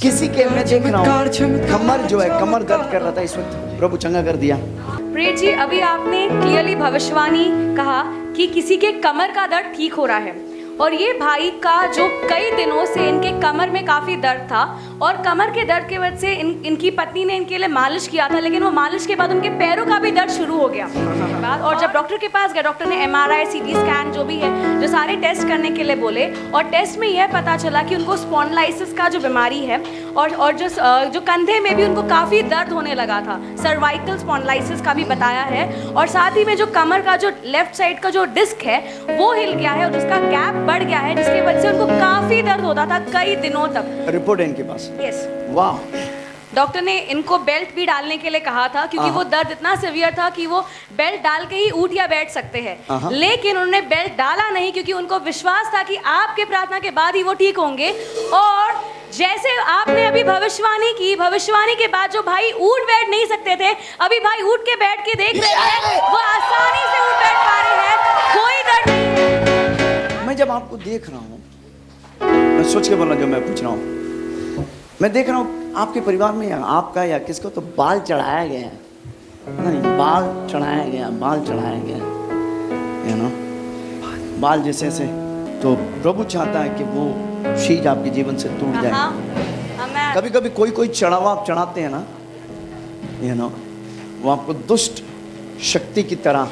किसी के मैं देख रहा हूँ कमर जो है, कमर दर्द कर रहा था, इस वक्त प्रभु चंगा कर दिया। प्रेत जी, अभी आपने क्लियरली भविष्यवाणी कहा कि किसी के कमर का दर्द ठीक हो रहा है, और ये भाई का जो कई दिनों से इनके कमर में काफ़ी दर्द था, और कमर के दर्द के वजह से इनकी पत्नी ने इनके लिए मालिश किया था, लेकिन वो मालिश के बाद उनके पैरों का भी दर्द शुरू हो गया। और जब डॉक्टर के पास गए, डॉक्टर ने MRI CT स्कैन जो भी है, जो सारे टेस्ट करने के लिए बोले, और टेस्ट में यह पता चला कि उनको स्पॉन्डिलाइटिस का जो बीमारी है, और जो कंधे में भी उनको काफ़ी दर्द होने लगा था, सर्वाइकल स्पॉन्डिलाइटिस का भी बताया है, और साथ ही में जो कमर का जो लेफ्ट साइड का जो डिस्क है वो हिल गया है और उसका गैप बढ़ गया है, जिसकी वजह से उनको काफ़ी दर्द होता था कई दिनों तक। रिपोर्ट है इनके पास? यस। वाह। डॉक्टर ने इनको बेल्ट भी डालने के लिए कहा था, क्योंकि वो दर्द इतना सीवियर था कि वो बेल्ट डाल के ही उठ या बैठ सकते हैं, लेकिन उन्होंने बेल्ट डाला नहीं, क्योंकि उनको विश्वास था कि आपके प्रार्थना के बाद ही वो ठीक होंगे। और जैसे आपने अभी भविष्यवाणी की, भविष्यवाणी के बाद जो भाई उठ बैठ नहीं सकते थे, अभी भाई उठ के बैठ के देख रहे हैं, वो आसानी से उठ बैठ पा रहे हैं, कोई दर्द नहीं है। मैं जब आपको देख रहा हूँ, मैं सोच के बोला जो मैं पूछ रहा हूँ, मैं देख रहा हूँ आपके परिवार में या आपका या किसको तो बाल चढ़ाया गया है, नहीं बाल चढ़ाया गया, बाल चढ़ाया गया, यू नो, बाल जैसे से, तो प्रभु चाहता है कि वो शीज आपके जीवन से टूट जाए। कभी कभी कोई चढ़ावा आप चढ़ाते हैं ना, यू नो, वो आपको दुष्ट शक्ति की तरह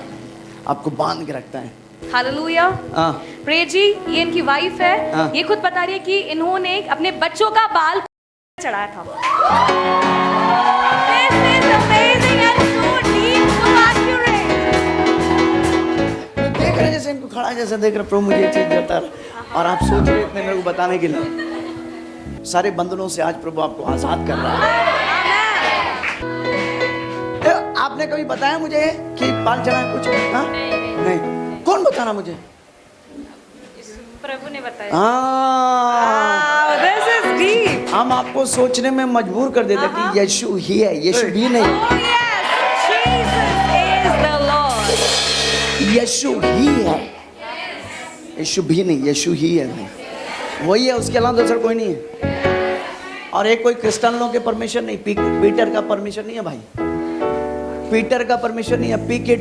आपको बांध के रखता है। हालेलुया। प्रेत जी, ये इनकी वाइफ है, ये खुद बता रही है कि इन्होंने अपने बच्चों का बाल चढ़ाया था। This is amazing and so deep, so accurate. देख रहे जैसे इनको खड़ा जैसे देख रहे, प्रभु मुझे ये चीज देता है, और आप सोच रहे इतने मेरे को बताने के लिए, सारे बंधनों से आज प्रभु आपको आजाद कर रहा है। आपने कभी बताया मुझे कि बाल चढ़ाए कुछ? हाँ? नहीं। कौन बताना मुझे? प्रभु ने बताया। This is deep. हम आपको सोचने में मजबूर कर देते कि यीशु ही है, यीशु भी नहीं। Oh yes, Jesus is the Lord. यीशु ही है, यीशु भी नहीं, यीशु ही है, वही है, उसके अलावा दूसरा कोई नहीं है। और एक कोई क्रिश्चियन लोगों के परमिशन नहीं, पीटर का परमिशन नहीं है भाई, पीटर का परमिशन नहीं है, पी के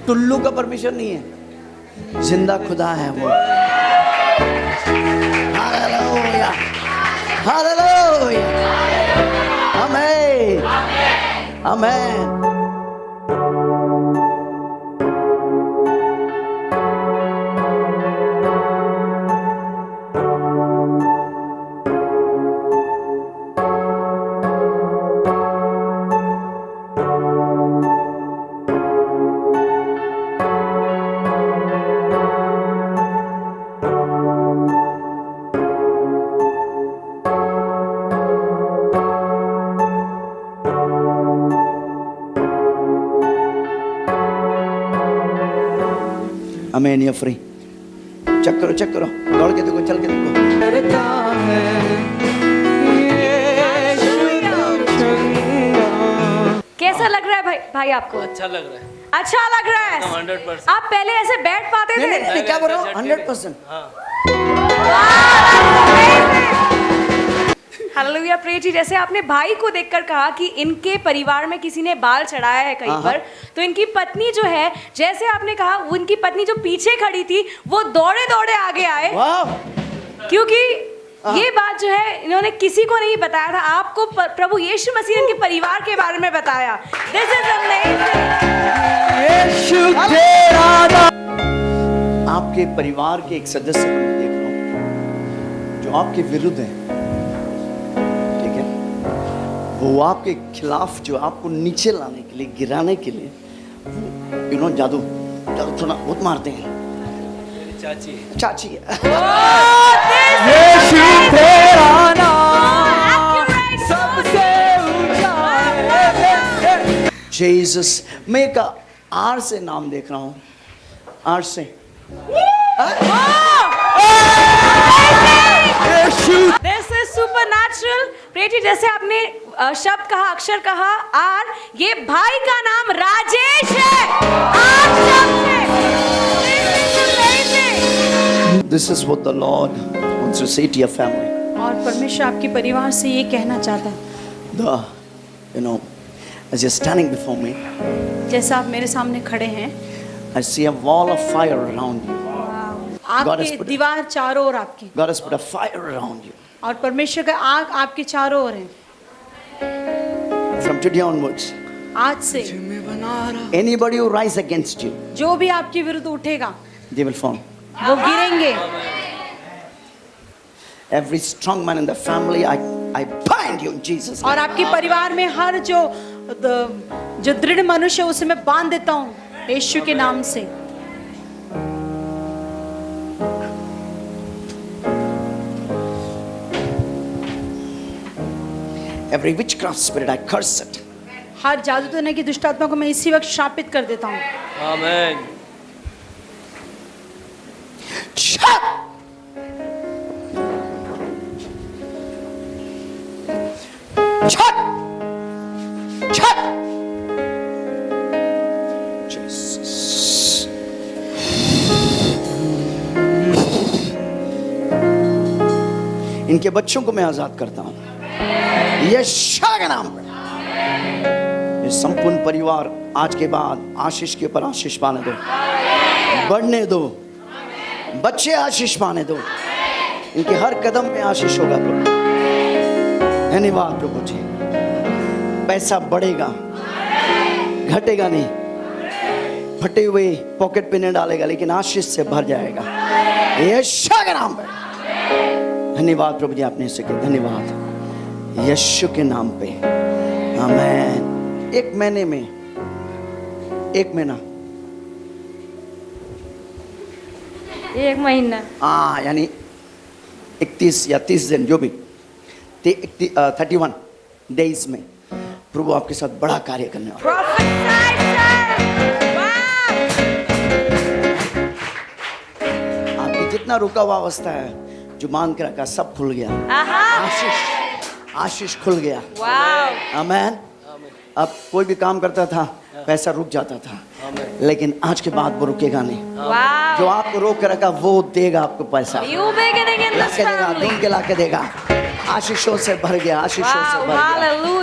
टुल्लू का परमिशन नहीं है, जिंदा खुदा है वो। हालेलुया, हालेलुया, आमीन, आमीन। आमीन। या फ्री चेक करो, दौड़ के देखो, चल के देखो। कैसा लग रहा है भाई आपको? अच्छा लग रहा है। अच्छा लग रहा है? 100%। आप पहले ऐसे बैठ पाते थे? नहीं, क्या बोल रहा हूँ? 100%। हालेलुया। प्रेत जी, जैसे आपने भाई को देखकर कहा कि इनके परिवार में किसी ने बाल चढ़ाया है कहीं पर, तो इनकी पत्नी जो है, जैसे आपने कहा, वो इनकी पत्नी जो पीछे खड़ी थी वो दौड़े दौड़े आगे आए, क्योंकि ये बात जो है इन्होंने किसी को नहीं बताया था, आपको प्रभु यीशु मसीह इनके परिवार के बारे में बताया। This is amazing. आपके परिवार के एक सदस्य को मैं देख रहा हूँ जो आपके विरुद्ध है, ठीक है, वो आपके खिलाफ, जो आपको नीचे लाने के लिए, गिराने के लिए, यू नो, जादू थोड़ा बहुत मारते हैं। चाची है। यीशु तेरा नाम सबसे ऊंचा है। जीसस, मैं एक आर से नाम देख रहा हूँ, आर से। This is supernatural। प्रेत जी, जैसे आपने शब्द कहा, अक्षर कहा, आर, ये भाई का नाम राजेश है। आर शब्द है। This is amazing। This is what the Lord wants to say to your family. और परमेश्वर आपके परिवार से ये कहना चाहता है, as you're standing before me, जैसा आप मेरे सामने खड़े हैं, I see a wall of fire around you. God has आपके put दीवार चारों ओर आपकी, God has put a fire around you. और परमेश्वर का आग आपके चारों ओर है। From today onwards, आज से anybody who rise against you, जो भी आपके विरुद्ध उठेगा they will fall. वो गिरेंगे। Every strong man in the family, I bind you in Jesus' और name. आपके परिवार में हर जो दृढ़ मनुष्य है, उसे मैं बांध देता हूँ यीशु के नाम से। Every witchcraft spirit, I curse it. हर जादू टोने की दुष्ट आत्मा को मैं इसी वक्त शापित कर देता हूँ। आमेन। Shut! Shut! Shut! Jesus. इनके बच्चों को मैं आजाद करता हूं यीशु के नाम पे। ये संपूर्ण परिवार आज के बाद आशीष के ऊपर आशीष पाने दो, बढ़ने दो, बच्चे आशीष पाने दो, इनके हर कदम में आशीष होगा प्रभु। धन्यवाद प्रभु जी। पैसा बढ़ेगा, घटेगा नहीं, फटे हुए पॉकेट पे नहीं डालेगा, लेकिन आशीष से भर जाएगा यीशु के नाम पे। धन्यवाद प्रभु जी, आपने इसे किया। धन्यवाद यीशु के नाम पे। आमीन। एक महीने में, एक महीना, एक महीना, यानी 31 या 30 दिन, जो भी 31 डेज में प्रभु आपके साथ बड़ा कार्य करने वाला है। आपकी जितना रुका हुआ अवस्था है, जो मान के रखा, सब खुल गया। आशीष खुल गया। आमीन। अब कोई भी काम करता था, पैसा रुक जाता था, लेकिन आज के बाद वो रुकेगा नहीं। जो आपको रोक के रखा, वो देगा आपको पैसा, लाके देगा, ढूंढ के लाके देगा। आशीषों से भर गया, आशीषों से भर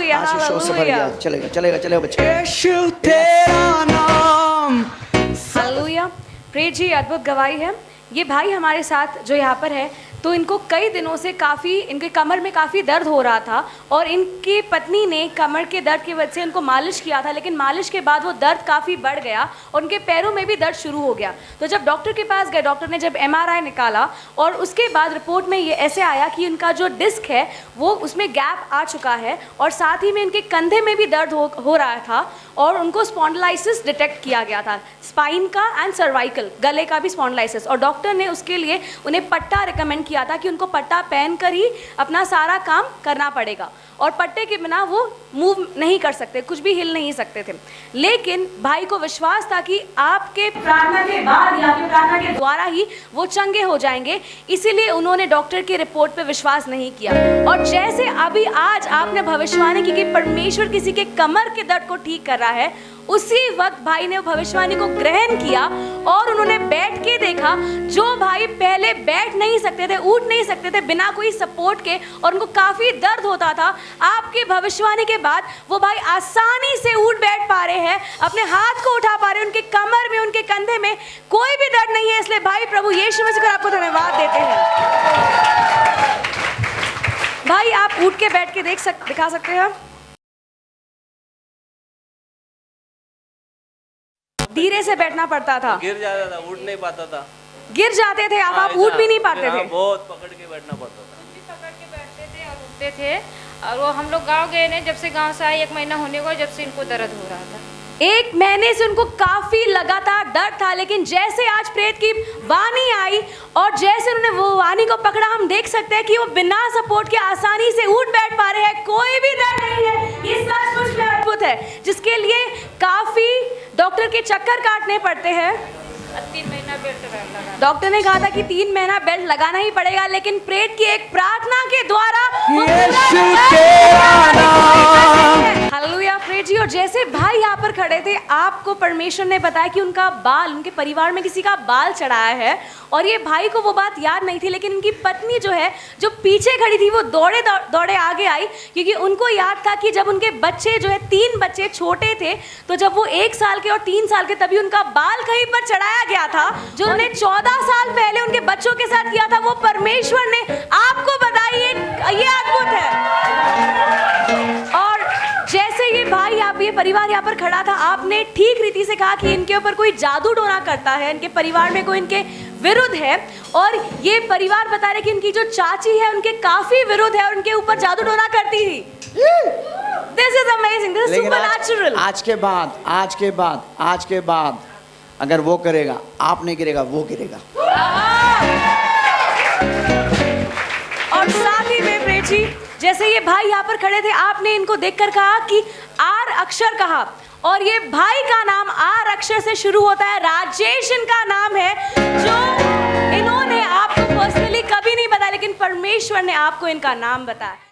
गया, आशीषों से भर गया। चलेगा चलेगा चलेगा बच्चे। यीशु तेरा नाम। हालेलुया। प्रेज जी अद्भुत गवाही है। ये भाई हमारे साथ जो यहाँ पर है, तो इनको कई दिनों से इनके कमर में काफ़ी दर्द हो रहा था, और इनकी पत्नी ने कमर के दर्द की वजह से इनको मालिश किया था, लेकिन मालिश के बाद वो दर्द काफ़ी बढ़ गया और उनके पैरों में भी दर्द शुरू हो गया। तो जब डॉक्टर के पास गए, डॉक्टर ने जब MRI निकाला, और उसके बाद रिपोर्ट में ये ऐसे आया कि इनका जो डिस्क है वो उसमें गैप आ चुका है, और साथ ही में इनके कंधे में भी दर्द हो रहा था, और उनको स्पॉन्डिलाइसिस डिटेक्ट किया गया था, स्पाइन का एंड सर्वाइकल, गले का भी स्पॉन्डिलाइसिस। और डॉक्टर ने उसके लिए उन्हें पट्टा रिकमेंड किया था कि उनको पट्टा पहनकर ही अपना सारा काम करना पड़ेगा, और पट्टे के बिना वो मूव नहीं कर सकते, कुछ भी हिल नहीं सकते थे। लेकिन भाई को विश्वास था कि आपके प्रार्थना के बाद या आपके प्रार्थना के द्वारा ही वो चंगे हो जाएंगे, इसीलिए उन्होंने डॉक्टर की रिपोर्ट पे विश्वास नहीं किया। और जैसे अभी आज आपने भविष्यवाणी की कि परमेश्वर किसी के कमर के दर्द को ठीक कर रहा है, उसी वक्त भाई ने भविष्यवाणी को ग्रहण किया और उन्होंने बैठ के देखा। जो भाई पहले बैठ नहीं सकते थे, उठ नहीं सकते थे बिना कोई सपोर्ट के, और उनको काफ़ी दर्द होता था, आपकी भविष्यवाणी के बाद वो भाई आसानी से उठ बैठ पा रहे हैं, अपने हाथ को उठा पा रहे हैं, उनके कमर में, उनके कंधे में कोई भी दर्द नहीं है। इसलिए भाई प्रभु यीशु मसीह को आपको धन्यवाद देते हैं। भाई आप उठ के बैठ के दिखा सकते हैं। धीरे से बैठना पड़ता था, गिर जाता था, उठ नहीं पाता था, गिर जाते थे आप उठ भी नहीं पाते थे। बहुत पकड़ के बैठना पड़ता था। पकड़ के बैठते थे और उठते थे। और वो हम लोग गांव गए ने, जब से गांव से आए 1 महीना होने को, जब से इनको दर्द हो रहा था। 1 महीने से उनको काफी लगातार दर्द था, लेकिन जैसे आज प्रेत की वाणी आई और जैसे उन्होंने वो वाणी को पकड़ा, हम देख सकते हैं कि वो बिना सपोर्ट के आसानी से उठ बैठ पा रहे हैं, कोई भी दर्द नहीं है। ये सचमुच में अद्भुत है, जिसके लिए काफी डॉक्टर के चक्कर काटने पड़ते हैं। 3 महीना बेल्ट लगा। डॉक्टर ने कहा था कि 3 महीना बेल्ट लगाना ही पड़ेगा, लेकिन प्रेत की एक प्रार्थना के द्वारा यीशु तेरा नाम। हालेलुया। प्रेत जी, और जैसे भाई यहाँ पर खड़े थे, आपको परमेश्वर ने बताया कि उनका बाल, उनके परिवार में किसी का बाल चढ़ाया है, और ये भाई को वो बात याद नहीं थी, लेकिन उनकी पत्नी जो है, जो पीछे खड़ी थी, वो दौड़े दौड़े आगे आई, क्योंकि उनको याद था कि जब उनके बच्चे जो है 3 बच्चे छोटे थे, तो जब वो 1 साल के और 3 साल के, तभी उनका बाल कहीं पर चढ़ाया गया था। जो उन्होंने 14 साल पहले उनके बच्चों के साथ किया था, वो परमेश्वर ने आपको बताइए, ये अद्भुत है। और जैसे ये भाई, आप ये परिवार यहाँ पर खड़ा था, आपने ठीक रीति से कहा कि इनके ऊपर कोई जादू टोना करता है, इनके परिवार में कोई इनके विरुद्ध है, और ये परिवार बता रहे कि इनकी जो चाची है उनके काफी विरुद्ध है और उनके ऊपर जादू टोना करती थी। This is amazing, this is supernatural. आज के बाद अगर वो करेगा, आप नहीं गिरेगा, वो गिरेगा। और साथ ही में प्रेम जी, जैसे ये भाई यहाँ पर खड़े थे, आपने इनको देखकर कहा कि आर अक्षर कहा, और ये भाई का नाम आर अक्षर से शुरू होता है। राजेश इनका नाम है, जो इन्होंने आपको पर्सनली कभी नहीं बताया, लेकिन परमेश्वर ने आपको इनका नाम बताया।